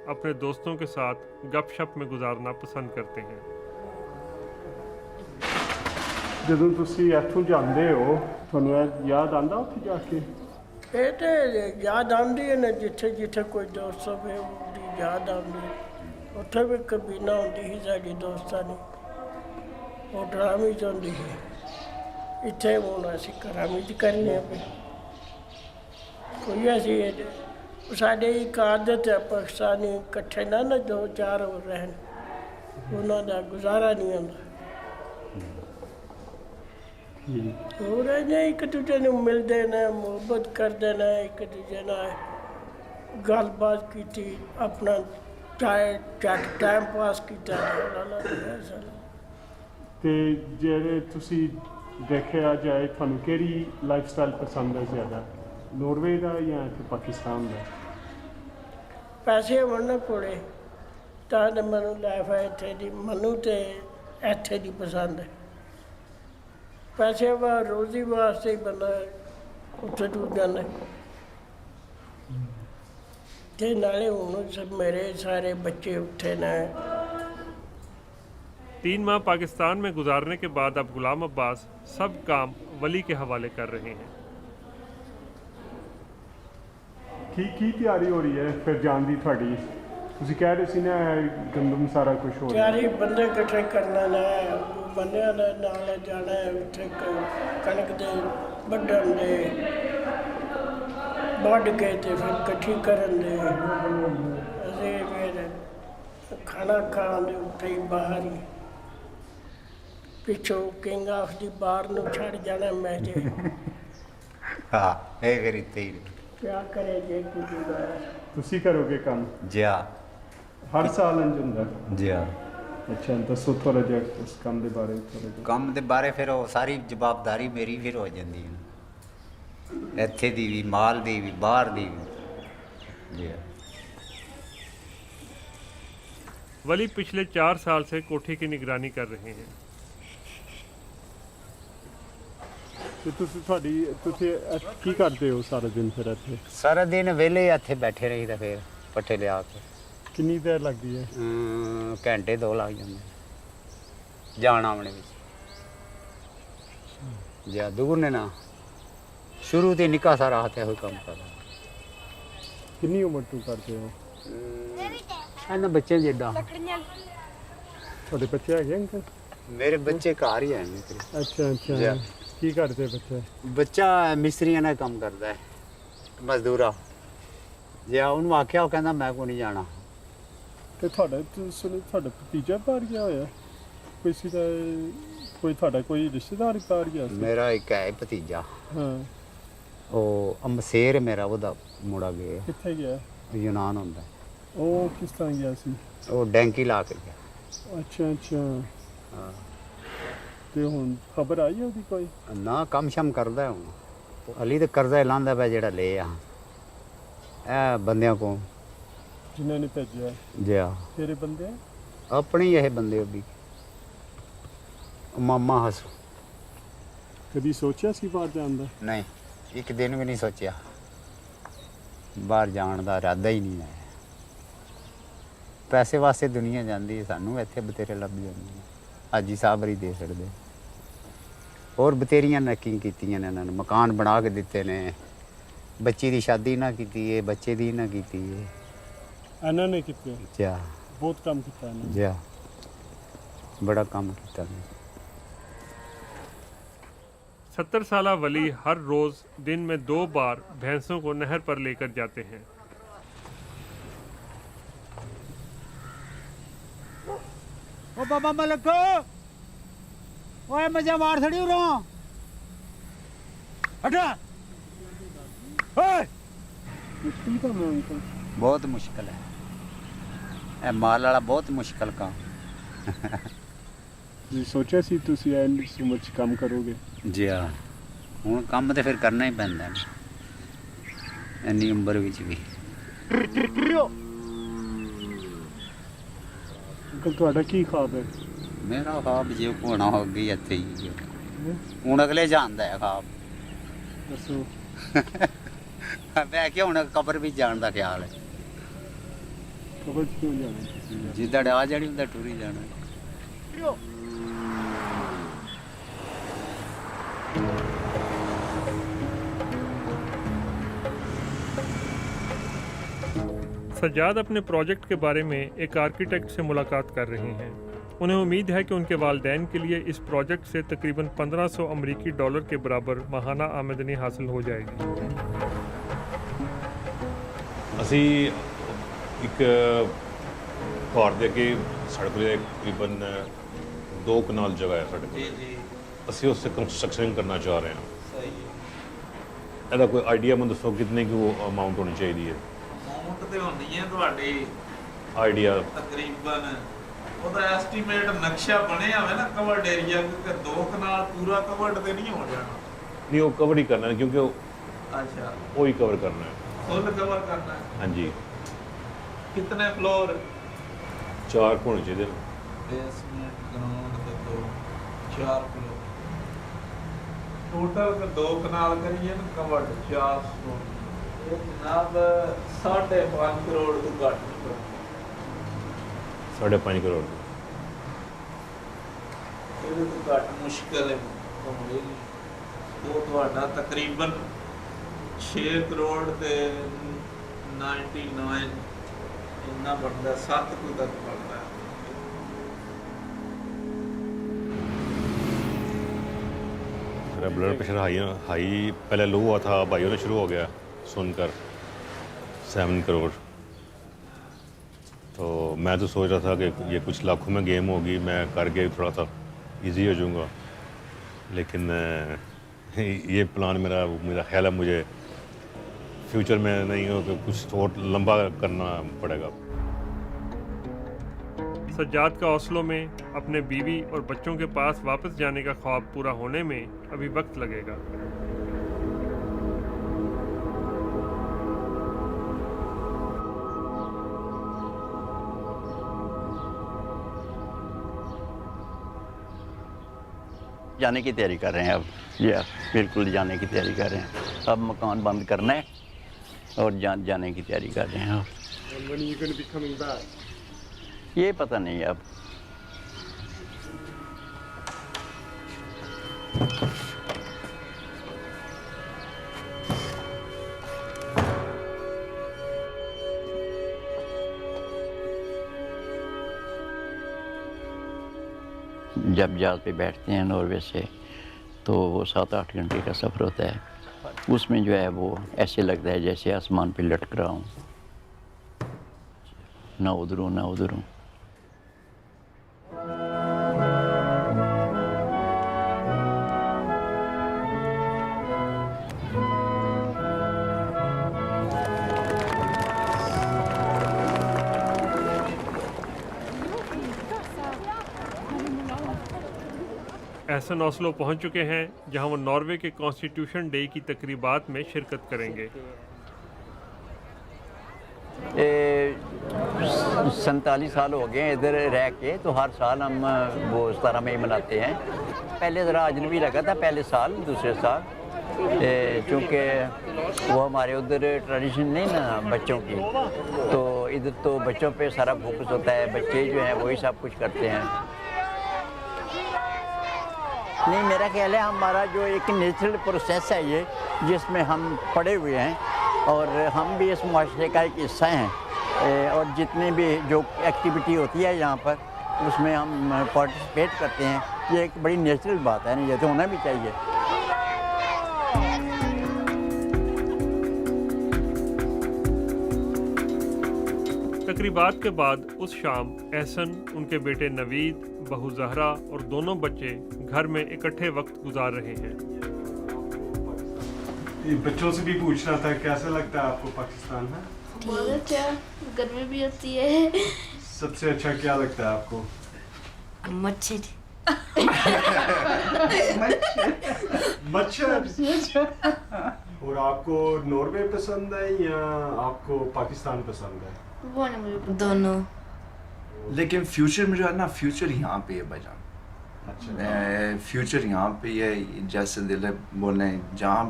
अपने दोस्तों के साथ गपशप में गुजारना पसंद करते हैं।
ਜਦੋਂ ਤੁਸੀਂ ਇੱਥੋਂ ਜਾਂਦੇ ਹੋ ਤੁਹਾਨੂੰ ਇਹ ਯਾਦ ਆਉਂਦਾ ਉੱਥੇ ਜਾ ਕੇ
ਇਹ ਤੇ ਯਾਦ ਆਉਂਦੀ ਹੈ ਨਾ ਜਿੱਥੇ ਜਿੱਥੇ ਕੋਈ ਦੋਸਤ ਹੋਵੇ ਉਹਦੀ ਯਾਦ ਆਉਂਦੀ ਉੱਥੇ ਵੀ ਕਬੀਨਾ ਹੁੰਦੀ ਸੀ ਸਾਡੀ ਦੋਸਤਾਂ ਦੀ ਉਹ ਡਰਾਮੀ ਚਾਹੁੰਦੀ ਸੀ ਇੱਥੇ ਹੁਣ ਅਸੀਂ ਘਰਾਂ ਵਿੱਚ ਕਰਨੇ ਆ ਪਏ ਕੋਈ ਅਸੀਂ ਸਾਡੇ ਇੱਕ ਆਦਤ ਹੈ ਪਾਕਿਸਤਾਨੀ ਇਕੱਠੇ ਨਾ ਦੋ ਚਾਰ ਹੋ ਰਹਿਣ ਉਹਨਾਂ ਦਾ ਗੁਜ਼ਾਰਾ ਨਹੀਂ ਹੁੰਦਾ ਹੋਰ ਨੇ ਇੱਕ ਦੂਜੇ ਨੂੰ ਮਿਲਦੇ ਨੇ ਮੁਹੱਬਤ ਕਰਦੇ ਨੇ ਇੱਕ ਦੂਜੇ ਨਾਲ ਗੱਲਬਾਤ ਕੀਤੀ ਆਪਣਾ ਟਾਈਮ ਪਾਸ ਕੀਤਾ
ਤੇ ਜਿਹੜੇ ਤੁਸੀਂ ਦੇਖਿਆ ਜਾਏ ਤੁਹਾਨੂੰ ਕਿਹੜੀ ਲਾਈਫ ਸਟਾਈਲ ਪਸੰਦ ਹੈ ਜ਼ਿਆਦਾ ਨੋਰਵੇ ਦਾ ਜਾਂ ਇੱਥੇ ਪਾਕਿਸਤਾਨ ਦਾ
ਪੈਸੇ ਵੰਡਣ ਕੋਲੇ ਤਾਂ ਮੈਨੂੰ ਲਾਈਫ ਹੈ ਇੱਥੇ ਦੀ ਮੈਨੂੰ ਤੇ ਇੱਥੇ ਦੀ ਪਸੰਦ ਹੈ ਪੈਸੇ ਵਾ ਰੋਜ਼ੀ ਵਾਸਤੇ ਬੰਦਾ ਉੱਥੇ ਟੁੱਟ ਜਾਂਦਾ ਤੇ ਨਾਲੇ ਹੁਣ ਸਭ ਮੇਰੇ सारे बच्चे उठे न
3 माह पाकिस्तान में गुजारने के बाद अब गुलाम अब्बास सब काम वली के हवाले कर रहे हैं।
ਕੀ ਤਿਆਰੀ ਹੋ ਰਹੀ ਹੈ ਫਿਰ ਜਾਣ ਦੀ ਤੁਹਾਡੀ ਤੁਸੀਂ ਕਹਿ ਰਹੇ ਸੀ ਨਾ ਗੰਦਮ ਸਾਰਾ ਕੁਝ ਹੋ ਰਿਹਾ
ਤਿਆਰੀ ਬੰਦੇ ਇਕੱਠੇ ਕਰਨਾ ਨਾ ਬੰਦਿਆਂ ਦੇ ਨਾਲ ਜਾਣਾ ਉੱਥੇ ਕਣਕ ਦੇ ਵੱਢਣ ਦੇ ਵੱਢ ਕੇ ਤੇ ਫਿਰ ਇਕੱਠੀ ਕਰਨ ਦੇ ਅਸੀਂ ਫਿਰ ਖਾਣਾ ਖਾਣ ਦੇ ਉੱਤੇ ਹੀ ਬਾਹਰ ਹੀ ਪਿੱਛੋਂ ਕਿੰਗ ਆਫ ਦੀ ਬਾਰ ਨੂੰ ਛੱਡ ਜਾਣਾ ਮੈਂ ਜੇ
ਹਾਂ ਇਹ ਫਿਰ ਇੱਥੇ ਹੀ
ਕਿਆ ਕਰੇ ਜੇ ਕੁਝ
ਤੁਸੀਂ ਕਰੋਗੇ ਕੰਮ
ਜਿਆ
ਹਰ ਸਾਲ ਇੰਜ ਹੁੰਦਾ
ਜਿਆ
ਅੱਛਾ ਦੱਸੋ ਥੋੜਾ ਜਿਹਾ ਉਸ ਕੰਮ ਦੇ ਬਾਰੇ ਥੋੜਾ ਜਿਹਾ
ਕੰਮ ਦੇ ਬਾਰੇ ਫਿਰ ਉਹ ਸਾਰੀ ਜਵਾਬਦਾਰੀ ਮੇਰੀ ਫਿਰ ਹੋ ਜਾਂਦੀ ਹੈ ਇੱਥੇ ਦੀ ਵੀ ਮਾਲ ਦੀ ਵੀ ਬਾਹਰ ਦੀ ਵੀ ਜਿਆ
वली पिछले 4 साल से कोठी की निगरानी कर रहे हैं।
ਤੇ ਤੁਸੀਂ ਕੀ ਕਰਦੇ ਹੋ ਸਾਰਾ ਦਿਨ ਫਿਰ ਇੱਥੇ
ਸਾਰਾ ਦਿਨ ਵਿਹਲੇ ਇੱਥੇ ਬੈਠੇ ਰਹੀਦਾ ਫਿਰ ਪੱਠੇ ਲਿਆ ਕੇ
ਕਿੰਨੀ ਦੇਰ ਲੱਗਦੀ ਹੈ
ਘੰਟੇ 2 ਲੱਗ ਜਾਂਦੇ ਜਾਣ ਆਉਣੇ ਵਿੱਚ ਜਿਆ ਦੂਰ ਨੇ ਨਾ ਸ਼ੁਰੂ ਤੇ ਨਿੱਕਾ ਸਾਰਾ ਹੱਥ ਇਹੋ ਕੰਮ ਕਰਦਾ
ਕਿੰਨੀ ਉਮਰ ਤੋਂ ਕਰਦੇ ਹੋ
ਇਹਨਾਂ ਬੱਚਿਆਂ ਜਿੱਦਾਂ
ਤੁਹਾਡੇ ਬੱਚੇ ਹੈਗੇ ਅੰਕਲ
ਮੇਰੇ ਬੱਚੇ ਘਰ ਹੀ ਹੈ
ਅੱਛਾ ਅੱਛਾ ਕੀ ਕਰਦੇ ਬੱਚੇ
ਬੱਚਾ ਮਿਸਤਰੀਆਂ ਨਾਲ ਕੰਮ ਕਰਦਾ ਹੈ ਮਜ਼ਦੂਰਾ ਜੇ ਉਹਨੂੰ ਆਖਿਆ ਉਹ ਕਹਿੰਦਾ ਮੈਂ ਕੋਈ ਨਹੀਂ ਜਾਣਾ
ਤੇ ਤੁਹਾਡਾ ਭਤੀਜਾ ਬਾਹਰ ਗਿਆ ਹੋਇਆ ਕਿਸੇ ਦਾ ਕੋਈ ਤੁਹਾਡਾ ਕੋਈ ਰਿਸ਼ਤੇਦਾਰ ਬਾਹਰ ਗਿਆ ਸੀ
ਮੇਰਾ ਇੱਕ ਹੈ ਭਤੀਜਾ
ਹਾਂ
ਉਹ ਅਮਸੇਰ ਮੇਰਾ ਉਹਦਾ ਮੁੰਡਾ ਗਿਆ
ਕਿੱਥੇ ਗਿਆ
ਯੂਨਾਨ ਹੁੰਦਾ
ਉਹ ਕਿਸ ਤਰ੍ਹਾਂ ਗਿਆ ਸੀ
ਉਹ ਡੈਂਕੀ ਲਾ ਕੇ ਗਿਆ
ਅੱਛਾ ਅੱਛਾ
ਹਾਂ
ਤੇ ਹੁਣ ਖਬਰ ਆਈ ਉਹਦੀ ਕੋਈ
ਨਾ ਕੰਮ ਸ਼ਮ ਕਰਦਾ ਹੁਣ ਅਲੀ ਤੇ ਕਰਜ਼ਾ ਲਾਂਦਾ ਪਿਆ ਜਿਹੜਾ ਲੈ ਆ ਇਹ ਬੰਦਿਆਂ ਕੋ
ਜਿਨ੍ਹਾਂ ਨੇ ਭੇਜਿਆ
ਜਿਆ
ਤੇਰੇ ਬੰਦੇ
ਆਪਣੇ ਹੀ ਇਹ ਬੰਦੇ ਉਹ ਵੀ ਮਾਮਾ ਹਸ
ਕਦੀ ਸੋਚਿਆ ਸੀ ਬਾਹਰ ਜਾਣ ਦਾ
ਨਹੀਂ ਇੱਕ ਦਿਨ ਵੀ ਨਹੀਂ ਸੋਚਿਆ ਬਾਹਰ ਜਾਣ ਦਾ ਇਰਾਦਾ ਹੀ ਨਹੀਂ ਹੈ ਪੈਸੇ ਵਾਸਤੇ ਦੁਨੀਆ ਜਾਂਦੀ ਹੈ ਸਾਨੂੰ ਇੱਥੇ ਬਤੇਰੇ ਲੱਭ ਜਾਂਦੇ ਅੱਜ ਹੀ ਸਾਬਰੀ ਦੇ ਸਕਦੇ ਹੋਰ ਬਤੇਰੀਆਂ ਨੈਕਿੰਗ ਕੀਤੀਆਂ ਨੇ ਇਹਨਾਂ ਨੇ ਮਕਾਨ ਬਣਾ ਕੇ ਦਿੱਤੇ ਨੇ ਬੱਚੀ ਦੀ ਸ਼ਾਦੀ ਨਾ ਕੀਤੀ ਹੈ ਬੱਚੇ ਦੀ ਨਾ ਕੀਤੀ ਹੈ
ਇਹਨਾਂ ਨੇ ਕੀਤੀ
ਅੱਛਾ
बहुत काम किया है
जी हाँ, बड़ा काम किया है।
70 साला वली हर रोज़ दिन में 2 बार भैंसों को नहर पर लेकर जाते हैं।
ओ बाबा मलक, ओए मजा मार छड़ी रहा हटा। ओए
मुश्किल काम है उनका,
बहुत मुश्किल है, ए माल वाला बहुत मुश्किल काम।
जी सोचा सी तुसी एंड सो मच काम करोगे।
जी हाँ, हुण काम तो फिर करना ही पैंदा है, इन्नी उम्र विच भी।
अंकल तुहाडा की ख्वाब है?
मेरा ख्वाब जो होना हो गई इत्थे ही है। हुण अगले जानदा है ख्वाब।
दसो।
मैं क्या हुण कबर भी जान दा ख्याल है।
कबर क्यों जाना?
जिद्दड़ आ जानी उधर टुरी जाना।
सज्जाद अपने प्रोजेक्ट के बारे में एक आर्किटेक्ट से मुलाकात कर रहे हैं। उन्हें उम्मीद है कि उनके वालिदैन के लिए इस प्रोजेक्ट से तकरीबन 1500 अमरीकी डॉलर के बराबर माहाना आमदनी हासिल हो जाएगी।
ਅਸੀਂ ਇੱਕ ਘਰ ਦੇ ਅੱਗੇ ਸੜਕ ਦੇ ਤਕਰੀਬਨ 2 ਕਨਾਲ ਜਗ੍ਹਾ ਹੈ ਸਾਡੇ ਕੋਲ। ਜੀ ਅਸੀਂ ਉਸ ਤੇ ਕੰਸਟਰਕਸ਼ਨ ਕਰਨਾ ਚਾਹ ਰਹੇ ਹਾਂ। ਸਹੀ ਹੈ। ਇਹਦਾ ਕੋਈ ਆਈਡੀਆ ਮੈਨੂੰ ਦੱਸੋ ਕਿੰਨੇ ਕੀ ਉਹ ਅਮਾਉਂਟ ਹੋਣੀ ਚਾਹੀਦੀ ਹੈ?
ਅਮਾਉਂਟ ਤੇ ਹੁੰਦੀ ਹੈ ਤੁਹਾਡੀ
ਆਈਡੀਆ
ਤਕਰੀਬਨ ਉਹਦਾ ਐਸਟੀਮੇਟ ਨਕਸ਼ਾ ਬਣਿਆ ਹੋਵੇ ਨਾ ਕਵਰਡ ਏਰੀਆ ਕਿ 2 ਕਨਾਲ ਪੂਰਾ ਕਵਰਡ ਤੇ ਨਹੀਂ ਹੋ ਜਾਣਾ।
ਨਹੀਂ ਉਹ ਕਵਰ ਹੀ ਕਰਨਾ ਹੈ ਕਿਉਂਕਿ
ਅੱਛਾ
ਉਹ ਹੀ ਕਵਰ ਕਰਨਾ ਹੈ।
फुल कवर करना है।
हाँ जी।
कितने फ्लोर?
4 होने चाहिए।
बेसमेंट ग्राउंड के 2 4 फ्लोर टोटल का 2 कनाल करिए ना कवर्ड 4 फ्लोर। ये जनाब 5.5 करोड़ तो घट नहीं।
5.5 करोड़
ये तो घट मुश्किल है होएगी। तो ਤੁਹਾਡਾ तकरीबन 6 करोड़ ਤੇ 99 ਇੰਨਾ ਬਣਦਾ 7 ਕੁ ਤੱਕ ਬਣਦਾ।
मेरा ब्लड प्रेशर हाई पहले लो हुआ था, अब हाई होना शुरू हो गया सुनकर 7 करोड़। तो मैं तो सोच रहा था कि ये कुछ लाखों में गेम होगी, मैं करके थोड़ा सा इजी हो जाऊंगा, लेकिन ये प्लान मेरा ख्याल है मुझे फ्यूचर में नहीं हो कि कुछ और लंबा करना पड़ेगा।
सज्जाद का ओस्लो में अपने बीवी और बच्चों के पास वापस जाने का ख्वाब पूरा होने में अभी वक्त लगेगा।
जाने की तैयारी कर रहे हैं अब। या बिल्कुल जाने की तैयारी कर रहे हैं। अब मकान बंद करना है और जाने की तैयारी कर रहे हैं।
And when are you going to be coming back?
ये पता नहीं अब। जब जहाज़ पे बैठते हैं नॉर्वे से तो वो 7-8 घंटे का सफ़र होता है। उसमें जो है वो ऐसे लगता है जैसे आसमान पे लटक रहा हूँ, ना उधर हूँ ना उधर हूँ।
एहसन ओस्लो पहुंच चुके हैं जहां वो नॉर्वे के कॉन्स्टिट्यूशन डे की तकरीबात में शिरकत करेंगे।
47 साल हो गए इधर रह के, तो हर साल हम वो 17 मई मनाते हैं। पहले ज़रा अजनबी लगा था पहले साल, दूसरे साल चूँकि वो हमारे उधर ट्रेडिशन नहीं ना बच्चों की, तो इधर तो बच्चों पे सारा फोकस होता है, बच्चे जो हैं वही सब कुछ करते हैं। नहीं, मेरा ख्याल है हमारा जो एक नेचुरल प्रोसेस है ये, जिसमें हम पड़े हुए हैं और हम भी इस मुआशरे का एक हिस्सा हैं, और जितने भी जो एक्टिविटी होती है यहाँ पर उसमें हम पार्टिसिपेट करते हैं। ये एक बड़ी नेचुरल बात है ना, ये तो होना भी चाहिए।
तकरीबात के बाद उस शाम एहसन, उनके बेटे नवीद, बहू जहरा और दोनों बच्चे घर में इकट्ठे वक्त गुजार रहे हैं।
ये बच्चों से भी पूछना था, कैसा लगता है आपको पाकिस्तान में?
बहुत अच्छा, गर्मी भी होती है।
सबसे अच्छा क्या लगता है आपको?
मच्छर।
मच्छर। और आपको नॉर्वे पसंद है या आपको पाकिस्तान पसंद है?
दोनों।
लेकिन फ्यूचर में जो है ना, फ्यूचर यहाँ पे है भाईजान। फ्यूचर यहाँ पे है, जैसे दिल बोले जहाँ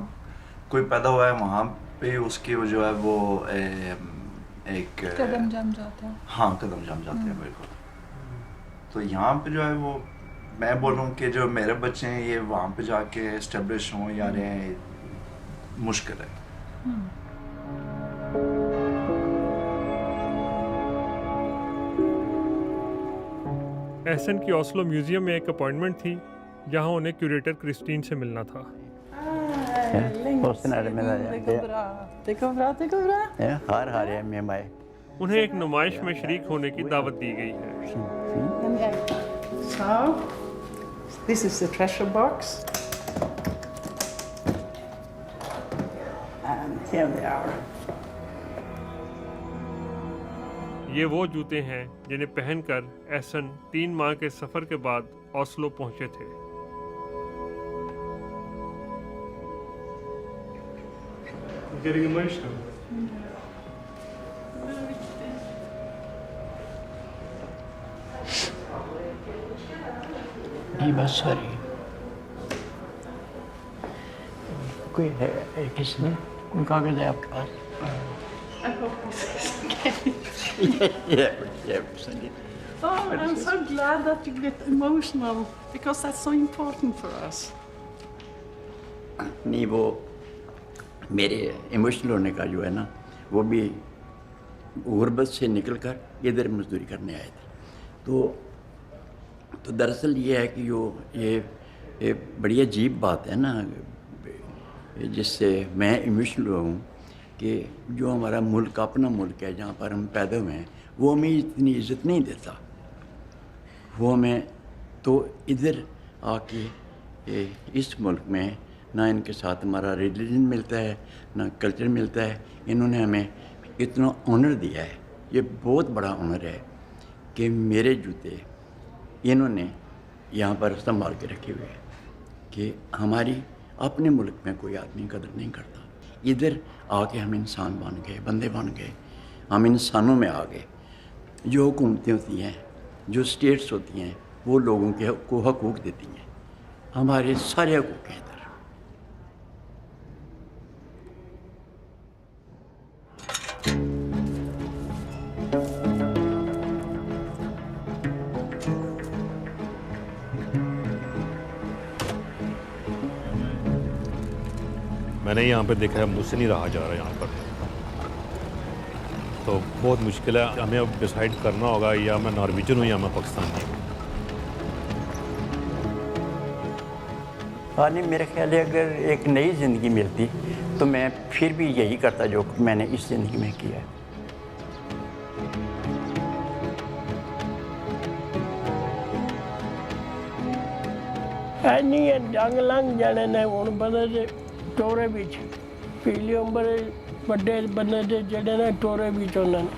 कोई पैदा हुआ है वहाँ पे उसके वो जो है वो एक
कदम जम जाता है।
हाँ, कदम जम जाते हैं बिल्कुल। तो यहाँ पे जो है वो मैं बोलूँ कि जो मेरे बच्चे हैं ये वहाँ पे जाके एस्टेब्लिश हों या रहें, मुश्किल है।
एहसन की ओस्लो म्यूजियम में एक अपॉइंटमेंट थी जहां उन्हें क्यूरेटर क्रिस्टीन से मिलना था। उन्हें एक नुमाइश में शरीक होने की दावत दी गई है।
So, this is the treasure box. And here they are.
ये वो जूते हैं जिन्हें पहनकर एहसन 3 माह के सफर के बाद ओस्लो पहुंचे थे।
Getting emotional.
नहीं बस सॉरी, कोई है किसने कोई कागज है आपके पास?
I hope this is
yeah.
Oh, I'm so glad that you get emotional because that's so important for us.
नहीं, वो मेरे इमोशनल होने का जो है ना, वो भी गुर्बत से निकलकर इधर मजदूरी करने आए थे। तो दरअसल ये है कि ये बड़ी अजीब बात है ना, जिससे मैं इमोशनल हूँ कि जो हमारा मुल्क, अपना मुल्क है जहाँ पर हम पैदा हुए हैं, वो हमें इतनी इज़्ज़त नहीं देता। वो हमें तो इधर आके इस मुल्क में ना इनके साथ हमारा रिलीजन मिलता है, ना कल्चर मिलता है। इन्होंने हमें इतना ऑनर दिया है, ये बहुत बड़ा ऑनर है कि मेरे जूते इन्होंने यहाँ पर संभाल के रखे हुए हैं कि हमारी अपने मुल्क में कोई आदमी कदर नहीं करता। इधर आके हम इंसान बन गए, बंदे बन गए, हम इंसानों में आ गए। जो हुकूमतें होती हैं, जो स्टेट्स होती हैं, वो लोगों के को हकूक़ देती हैं, हमारे सारे हकूक़ हैं इधर।
मैंने यहाँ पे देखा है, मुझसे नहीं रहा जा रहा यहाँ पर, तो बहुत मुश्किल है। हमें अब डिसाइड करना होगा या मैं नॉर्वेजियन हूँ या मैं पाकिस्तानी हूँ।
हाँ, नहीं, मेरे ख्याल है अगर एक नई ज़िंदगी मिलती तो मैं फिर भी यही करता जो मैंने इस ज़िंदगी में किया है।
नहीं जंग लंघ जाने ने हुण बंदे टोरे बिच पीली उम्र बड़े बंदे दे जेडे ने टोरे बिच होंदे ने।